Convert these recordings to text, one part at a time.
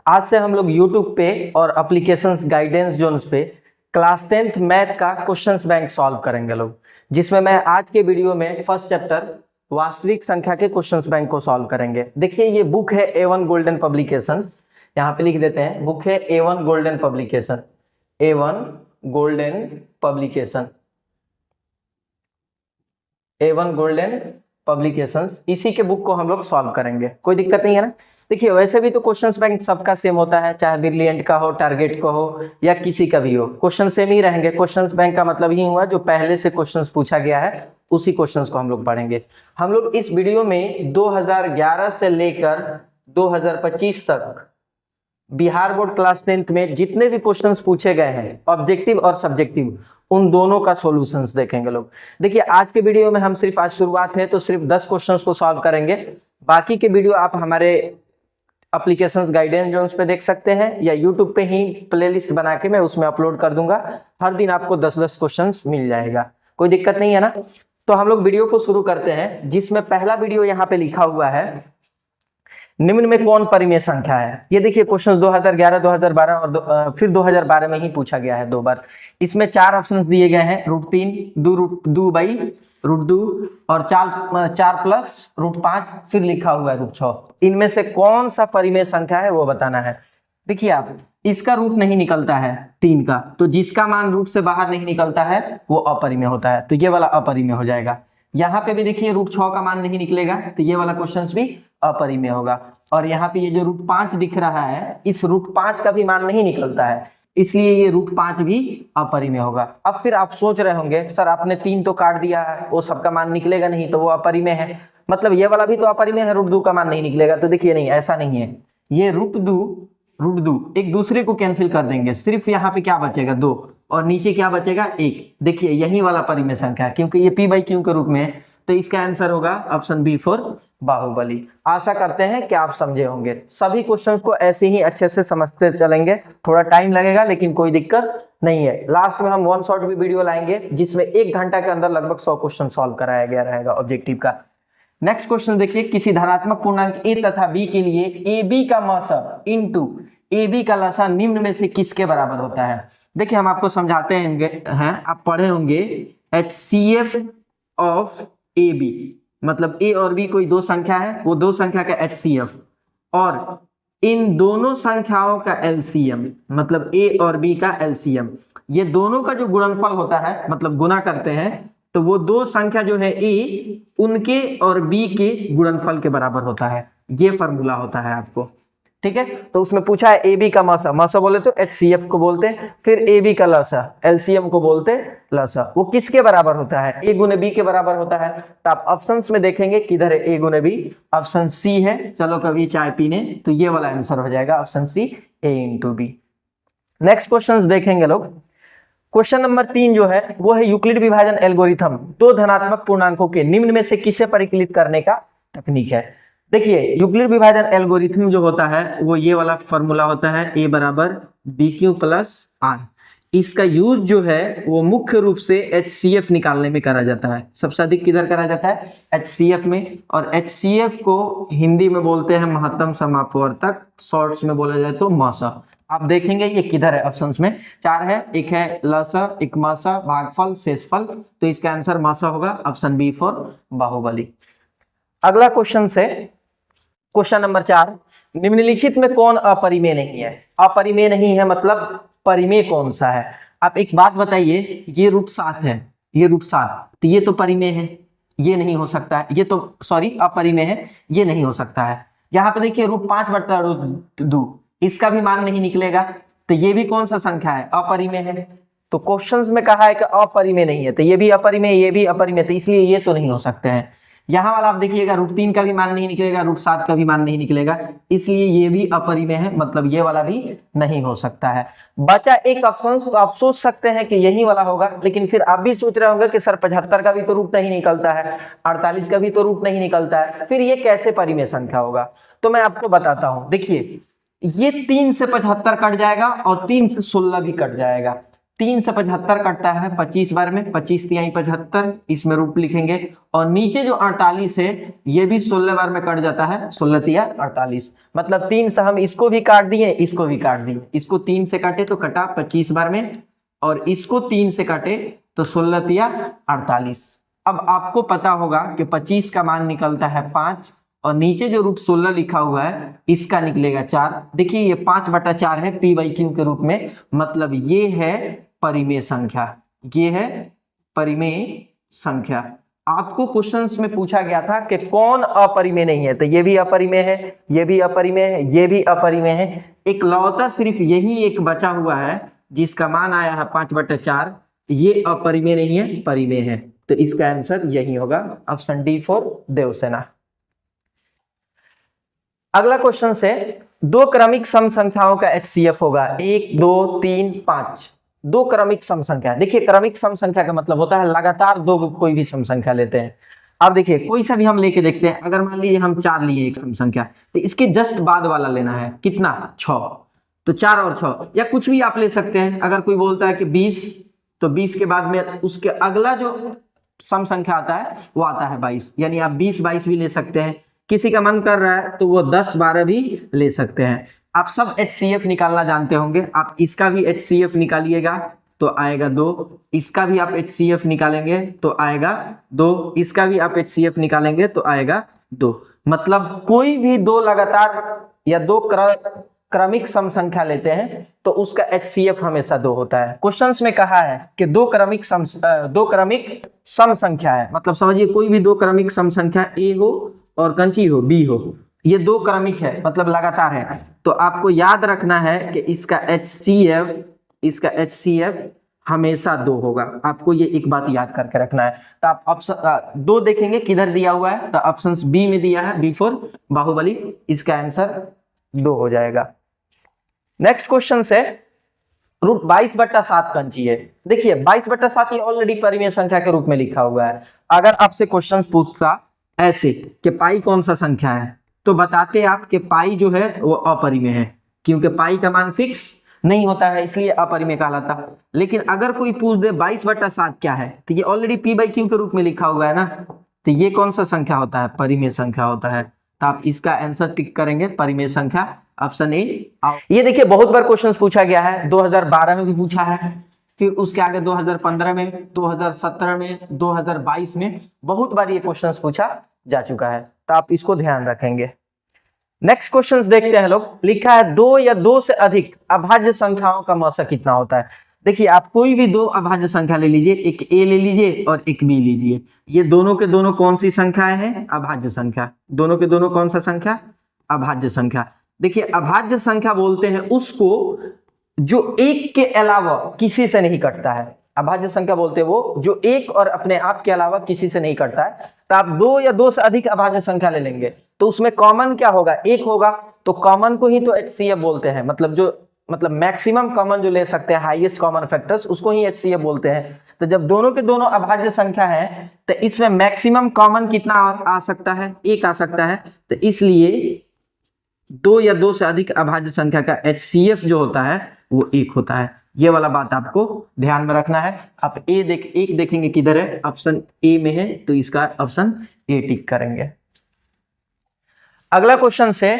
आज से हम लोग यूट्यूब पे और एप्लीकेशंस गाइडेंस जोन्स पे क्लास 10th मैथ का क्वेश्चंस बैंक सॉल्व करेंगे लोग, जिसमें मैं आज के वीडियो में फर्स्ट चैप्टर वास्तविक संख्या के क्वेश्चंस बैंक को सॉल्व करेंगे। देखिए ये बुक है A1 गोल्डन पब्लिकेशंस, यहाँ पे लिख देते हैं बुक है A1 golden publication, A1 golden publication, A1 golden publications, इसी के बुक को हम लोग सॉल्व करेंगे। कोई दिक्कत नहीं है ना। देखिए वैसे भी तो क्वेश्चंस बैंक सबका सेम होता है, चाहे ब्रिलियंट का हो, टारगेट का हो या किसी का भी हो, क्वेश्चन सेम ही रहेंगे। क्वेश्चंस बैंक का मतलब ही हुआ जो पहले से क्वेश्चंस पूछा गया है उसी क्वेश्चंस को हम लोग पढ़ेंगे। हम लोग इस वीडियो में 2011 से लेकर 2025 तक बिहार बोर्ड क्लास 10th में जितने भी क्वेश्चंस पूछे गए हैं ऑब्जेक्टिव और सब्जेक्टिव, उन दोनों का सॉल्यूशंस देखेंगे लोग। देखिए आज के वीडियो में हम सिर्फ, आज शुरुआत है तो सिर्फ 10 क्वेश्चंस को सॉल्व करेंगे। बाकी के वीडियो आप हमारे एप्लीकेशंस गाइडेंस जोन्स पे देख सकते हैं या यूट्यूब पे ही प्लेलिस्ट बना के मैं उसमें अपलोड कर दूंगा। हर दिन आपको 10-10 क्वेश्चंस मिल जाएगा, कोई दिक्कत नहीं है ना। तो हम लोग वीडियो को शुरू करते हैं, जिसमें पहला वीडियो यहाँ पे लिखा हुआ है निम्न में कौन परिमेय संख्या है। ये देखिए क्वेश्चन 2011, 2012 और फिर 2012 में ही पूछा गया है 2 बार। इसमें 4 ऑप्शंस दिए गए हैं, √3, 2√2 और 4 प्लस √5, फिर लिखा हुआ है √6। इनमें से कौन सा परिमेय संख्या है वो बताना है। देखिए आप, इसका रूट नहीं निकलता है 3 का, तो जिसका मान रूट से बाहर नहीं निकलता है वो अपरिमेय होता है, तो ये वाला अपरिमेय हो जाएगा। यहाँ पे भी देखिए √6 का मान नहीं निकलेगा, तो ये वाला क्वेश्चन भी अपरिमेय होगा। और यहाँ पे ये जो √5 दिख रहा है, इस √5 का भी मान नहीं निकलता है, इसलिए ये √5 भी अपरिमेय होगा। अब फिर आप सोच रहे होंगे सर आपने 3 तो काट दिया है, वो सबका मान निकलेगा नहीं तो वो अपरिमेय है, मतलब ये वाला भी तो अपरिमेय है, √2 का मान नहीं निकलेगा। तो देखिए नहीं, ऐसा नहीं है। ये √2 एक दूसरे को कैंसिल कर देंगे, सिर्फ यहाँ पे क्या बचेगा 2 और नीचे क्या बचेगा 1। देखिए यही वाला परिमेय संख्या है, क्योंकि ये p/q के रूप में है, तो इसका आंसर होगा ऑप्शन बी फॉर बाहुबली। आशा करते हैं कि आप समझे होंगे। सभी क्वेश्चंस को ऐसे ही अच्छे से समझते चलेंगे, थोड़ा टाइम लगेगा लेकिन कोई दिक्कत नहीं है। लास्ट में हम 1 शॉट भी वीडियो लाएंगे जिसमें 1 घंटा के अंदर लगभग 100 क्वेश्चन सॉल्व कराया गया रहेगा ऑब्जेक्टिव का। नेक्स्ट क्वेश्चन देखिए, किसी धनात्मक पूर्णांक a तथा b के लिए ab का मौसा इंटू ab का लसा निम्न में से किसके बराबर होता है। देखिए हम आपको समझाते हैं, आप पढ़े होंगे HCF ऑफ AB, मतलब a और b कोई 2 संख्या है, वो 2 संख्या का HCF और इन दोनों संख्याओं का LCM, मतलब a और b का LCM, ये दोनों का जो गुणनफल होता है, मतलब गुना करते हैं, तो वो 2 संख्या जो है a उनके और b के गुणनफल के बराबर होता है। ये फॉर्मूला होता है आपको, ठीक है। तो उसमें पूछा है AB का मौसा बोले तो HCF को बोलते हैं, फिर AB का लसा LCM को बोलते हैं लसा। वो किसके बराबर होता है, A गुने B के बराबर होता है। तो आप ऑप्शंस में देखेंगे किधर है A गुने B, ऑप्शन C है। चलो कभी चाय पीने, तो ये वाला आंसर हो जाएगा option C, A into B। Next question देखेंगे लोग। क्वेश्चन नंबर 3 जो है वो है यूक्लिड विभाजन एल्गोरिथम 2 धनात्मक पूर्णांकों के निम्न में से किसे परिकलित करने का तकनीक है। देखिए यूक्लिड विभाजन एल्गोरिथम जो होता है वो ये वाला फॉर्मूला होता है, a बराबर BQ प्लस R। इसका यूज जो है वो मुख्य रूप से HCF निकालने में करा जाता है। सबसे अधिक किधर करा जाता है, HCF में। और HCF को हिंदी में बोलते हैं महत्तम समापवर्तक, शॉर्ट्स में बोला जाए तो मौसा। आप देखेंगे ये किधर है, ऑप्शंस में 4 है, एक है लसा, एक मौसा, भागफल, शेषफल, तो इसका आंसर मौसा होगा, ऑप्शन बी फॉर बाहुबली। अगला क्वेश्चन से क्वेश्चन नंबर 4, निम्नलिखित में कौन अपरिमेय नहीं है। अपरिमेय नहीं है मतलब परिमेय कौन सा है। आप एक बात बताइए, ये √7 है, ये √7, तो ये तो परिमेय है, ये नहीं हो सकता है, ये तो सॉरी अपरिमेय है, ये नहीं हो सकता है। यहाँ पे देखिए √5/√2, इसका भी मान नहीं निकलेगा, तो ये भी कौन सा संख्या है, अपरिमेय है। तो क्वेश्चंस में कहा है कि अपरिमेय नहीं है, तो ये भी अपरिमेय, ये भी अपरिमेय, तो इसलिए ये तो नहीं हो सकते हैं। यहाँ वाला आप देखिएगा √3 का भी मान नहीं निकलेगा, √7 का भी मान नहीं निकलेगा, इसलिए ये भी अपरिमेय है, मतलब ये वाला भी नहीं हो सकता है। बचा एक ऑप्शन, तो आप सोच सकते हैं कि यही वाला होगा, लेकिन फिर आप भी सोच रहे होंगे कि सर 75 का भी तो रूट नहीं निकलता है, 48 का भी तो रूट नहीं निकलता है, फिर ये कैसे परिमेय संख्या होगा। तो मैं आपको बताता हूं, देखिए ये 3 से 75 कट जाएगा और 3 से 16 भी कट जाएगा, 3 से 75 कटता है 25 बार में, 25 तिहाई 75, इसमें रूट लिखेंगे। और नीचे जो 48 है ये भी 16 बार में कट जाता है, 16 तिया 48। मतलब 3 से हम इसको भी काट दिए, इसको भी काट दिए। इसको 3 से काटे तो कटा 25 बार में, और इसको 3 से काटे तो 16 तिया 48। अब आपको पता होगा कि 25 का मान निकलता है 5, और नीचे जो रूट 16 लिखा हुआ है इसका निकलेगा 4। देखिए ये 5/4 है p/q के रूप में, मतलब ये है परिमेय संख्या, ये है परिमेय संख्या। आपको क्वेश्चंस में पूछा गया था कि कौन अपरिमेय नहीं है, तो ये भी अपरिमेय है, ये भी अपरिमेय है, ये भी अपरिमेय है। इकलौता सिर्फ यही एक बचा हुआ है जिसका मान आया है 5/4, ये अपरिमेय नहीं है, परिमेय है। तो इसका आंसर यही होगा, ऑप्शन डी फॉर देवसेना। अगला क्वेश्चन से दो क्रमिक सम संख्याओं का HCF होगा 1 2 3 5। दो क्रमिक सम संख्या, देखिए क्रमिक सम संख्या का मतलब होता है लगातार दो कोई भी सम संख्या लेते हैं। अब देखिए कोई सा भी हम लेके देखते हैं, अगर मान लीजिए हम 4 लिए एक सम संख्या, तो इसके जस्ट बाद वाला लेना है, कितना 6, तो 4 और 6, या कुछ भी आप ले सकते हैं। अगर कोई बोलता है कि 20, तो 20 के बाद में उसके अगला जो सम संख्या आता है वो आता है 22, यानी आप 20 22 भी ले सकते हैं। किसी का मन कर रहा है तो वो 10 12 भी ले सकते हैं। आप सब HCF निकालना जानते होंगे, आप इसका भी HCF निकालिएगा तो आएगा 2, इसका भी आप HCF निकालेंगे तो आएगा 2, इसका भी आप HCF निकालेंगे तो आएगा 2। मतलब कोई भी दो लगातार या दो क्रमिक सम संख्या लेते हैं तो उसका HCF हमेशा 2 होता है। क्वेश्चंस में कहा है कि दो क्रमिक सम संख्या है, मतलब समझिए कोई भी दो क्रमिक सम संख्या A हो और कंची हो B हो, ये दो क्रमिक है मतलब लगातार है, तो आपको याद रखना है कि इसका HCF हमेशा 2 होगा। आपको ये एक बात याद करके रखना है। तो आप ऑप्शन 2 देखेंगे किधर दिया हुआ है, तो ऑप्शन बी में दिया है, B फॉर बाहुबली, इसका आंसर 2 हो जाएगा। नेक्स्ट क्वेश्चन से रूट 22/7 कंची है। देखिए 22/7 ये ऑलरेडी परिमेय संख्या के रूप में लिखा हुआ है। अगर आपसे क्वेश्चन पूछता ऐसे कि पाई कौन सा संख्या है, तो बताते आप कि पाई जो है वो अपरिमेय है, क्योंकि पाई का मान फिक्स नहीं होता है इसलिए अपरिमेय कहलाता। लेकिन अगर कोई पूछ दे 22/7 क्या है, तो ये ऑलरेडी p/q के रूप में लिखा हुआ है ना, तो ये कौन सा संख्या होता है, परिमेय संख्या होता है। तो आप इसका आंसर टिक करेंगे, परिमेय संख्या, ऑप्शन ए। ये देखिए बहुत बार क्वेश्चन पूछा गया है, 2012 में भी पूछा है, फिर उसके आगे 2015 में, 2017 में, 2022 में बहुत बार ये क्वेश्चन पूछा जा चुका है, तो आप इसको ध्यान रखेंगे। नेक्स्ट क्वेश्चंस देखते हैं लोग। लिखा है 2 या 2 से अधिक अभाज्य संख्याओं का मौसा कितना होता है। देखिए आप कोई भी दो अभाज्य संख्या ले लीजिए, एक A ले लीजिए और एक B लीजिए, ये दोनों के दोनों कौन सी संख्याएं हैं, अभाज्य संख्या। दोनों के दोनों कौन सा संख्या, अभाज्य संख्या। देखिए अभाज्य संख्या बोलते हैं उसको जो एक के अलावा किसी से नहीं कटता है। अभाज्य संख्या बोलते हैं वो जो एक और अपने आप के अलावा किसी से नहीं कटता है। तो आप 2 या 2 से अधिक अभाज्य संख्या ले लेंगे तो उसमें कॉमन क्या होगा, एक होगा, तो कॉमन को ही तो HCF बोलते हैं, मतलब मैक्सिमम कॉमन जो ले सकते हैं, हाईएस्ट कॉमन फैक्टर्स, उसको ही HCF बोलते हैं। तो जब दोनों के दोनों अभाज्य संख्या है तो इसमें मैक्सिमम कॉमन कितना आ सकता है, एक आ सकता है। तो इसलिए 2 या 2 से अधिक अभाज्य संख्या का HCF जो होता है वो 1 होता है। ये वाला बात आपको ध्यान में रखना है। आप एक देखेंगे किधर है, ऑप्शन ए में है, तो इसका ऑप्शन ए टिक करेंगे। अगला क्वेश्चन से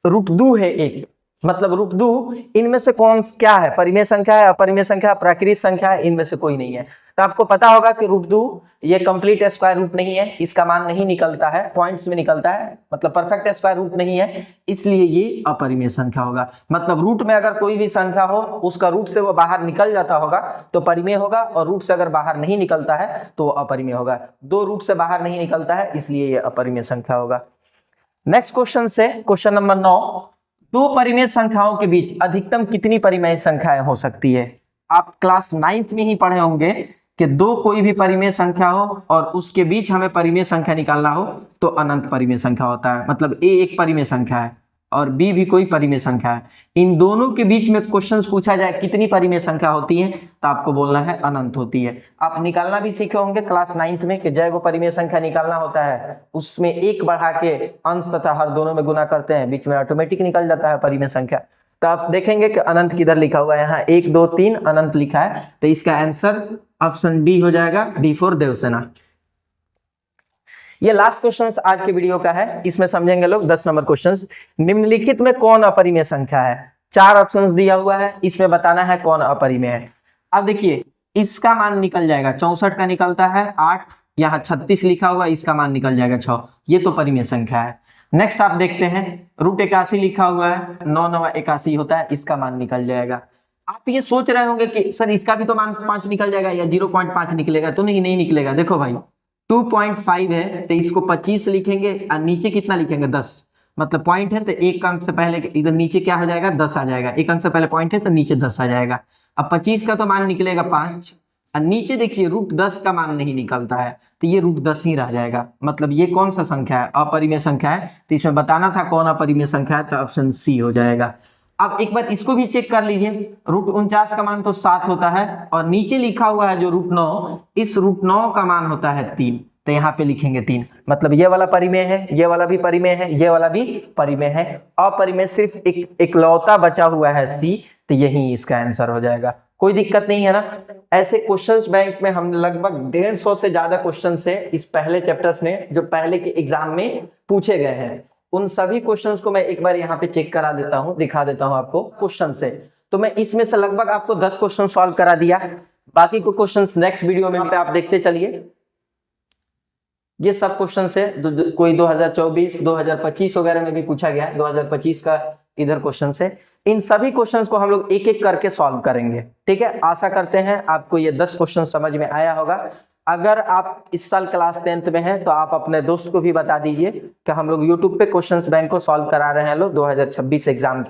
√2 है एक, मतलब √2 इनमें से कौन क्या है, परिमेय संख्या है, अपरिमेय संख्या, प्राकृत संख्या है, इनमें से कोई नहीं है। तो आपको पता होगा कि √2 ये कंप्लीट स्क्वायर रूट नहीं है, इसका मान नहीं निकलता है, पॉइंट्स में निकलता है, मतलब परफेक्ट स्क्वायर रूट नहीं है, इसलिए ये अपरिमेय संख्या होगा। मतलब रूट में अगर कोई भी संख्या हो उसका रूट से वो बाहर निकल जाता होगा तो परिमेय होगा, और रूट से अगर बाहर नहीं निकलता है तो वो अपरिमेय होगा। 2 रूट से बाहर नहीं निकलता है इसलिए ये अपरिमेय संख्या होगा। नेक्स्ट क्वेश्चन से क्वेश्चन नंबर 9, दो परिमेय संख्याओं के बीच अधिकतम कितनी परिमेय संख्याएं हो सकती है। आप क्लास 9th में ही पढ़े होंगे कि दो कोई भी परिमेय संख्या हो और उसके बीच हमें परिमेय संख्या निकालना हो तो अनंत परिमेय संख्या होता है। मतलब A एक परिमेय संख्या है और B भी कोई परिमेय संख्या है, इन दोनों के बीच में क्वेश्चंस पूछा जाए कितनी परिमेय संख्या होती है, तो आपको बोलना है अनंत होती है। आप निकालना भी सीखे होंगे क्लास 9th में कि जय को परिमेय संख्या निकालना होता है, उसमें 1 बढ़ा के अंश तथा हर दोनों में गुना करते हैं, बीच में ऑटोमेटिक निकल जाता है परिमेय संख्या। तो आप देखेंगे कि अनंत किधर लिखा हुआ है, यहाँ 1 2 3 अनंत लिखा है, तो इसका आंसर ऑप्शन डी हो जाएगा, डी फॉर देवसेना। ये लास्ट क्वेश्चन आज के वीडियो का है, इसमें समझेंगे लोग 10 नंबर क्वेश्चन। निम्नलिखित में कौन अपरिमेय संख्या है? 4 ऑप्शंस दिया हुआ है, इसमें बताना है कौन अपरिमेय है। अब देखिए इसका मान निकल जाएगा, 64 का निकलता है 8, यहाँ 36 लिखा हुआ है, इसका मान निकल जाएगा 6, ये तो परिमेय संख्या है। नेक्स्ट आप देखते हैं √81 लिखा हुआ है, 9 9 81 होता है, इसका मान निकल जाएगा। आप ये सोच रहे होंगे कि सर इसका भी तो मान 5 निकल जाएगा या 0.5 निकलेगा, तो नहीं निकलेगा। देखो भाई 2.5 है तो इसको 25 लिखेंगे और नीचे कितना लिखेंगे 10, मतलब पॉइंट है तो एक अंक से पहले इधर नीचे क्या हो जाएगा 10 आ जाएगा, एक अंक से पहले पॉइंट है तो नीचे 10 आ जाएगा। अब 25 का तो मान निकलेगा 5 और नीचे देखिए √10 का मान नहीं निकलता है, तो ये √10 ही रह जाएगा। मतलब ये कौन सा संख्या है? अपरिमेय संख्या है। तो इसमें बताना था कौन अपरिमेय संख्या है, तो ऑप्शन सी हो जाएगा। अब एक बार इसको भी चेक कर लीजिए, √49 का मान तो 7 होता है और नीचे लिखा हुआ है जो √9, इस √9 का मान होता है 3, तो यहाँ पे लिखेंगे 3। मतलब ये वाला परिमेय है, ये वाला भी परिमेय है, ये वाला भी परिमेय है। अपरिमेय सिर्फ इकलौता बचा हुआ है सी, तो यही इसका आंसर हो जाएगा। कोई दिक्कत नहीं है ना। ऐसे क्वेश्चंस बैंक में हम लगभग 150 से ज्यादा क्वेश्चन से इस पहले चैप्टर्स में जो पहले के एग्जाम में पूछे गए हैं, उन सभी क्वेश्चंस को मैं एक बार यहाँ पे चेक करा देता हूँ, दिखा देता हूँ आपको क्वेश्चन से। तो मैं इसमें से लगभग आपको 10 क्वेश्चन सॉल्व करा दिया, बाकी को क्वेश्चंस नेक्स्ट वीडियो में आप देखते चलिए। ये सब क्वेश्चन है, कोई 2024 2025 वगैरह में भी पूछा गया है, 2025 का इधर क्वेश्चन है। इन सभी क्वेश्चंस को हम लोग एक एक करके सॉल्व करेंगे, ठीक है। आशा करते हैं आपको ये 10 क्वेश्चन समझ में आया होगा। अगर आप इस साल क्लास 10th में हैं तो आप अपने दोस्त को भी बता दीजिए कि हम लोग यूट्यूब पे क्वेश्चंस बैंक को सॉल्व करा रहे हैं लोग 2026 एग्जाम के।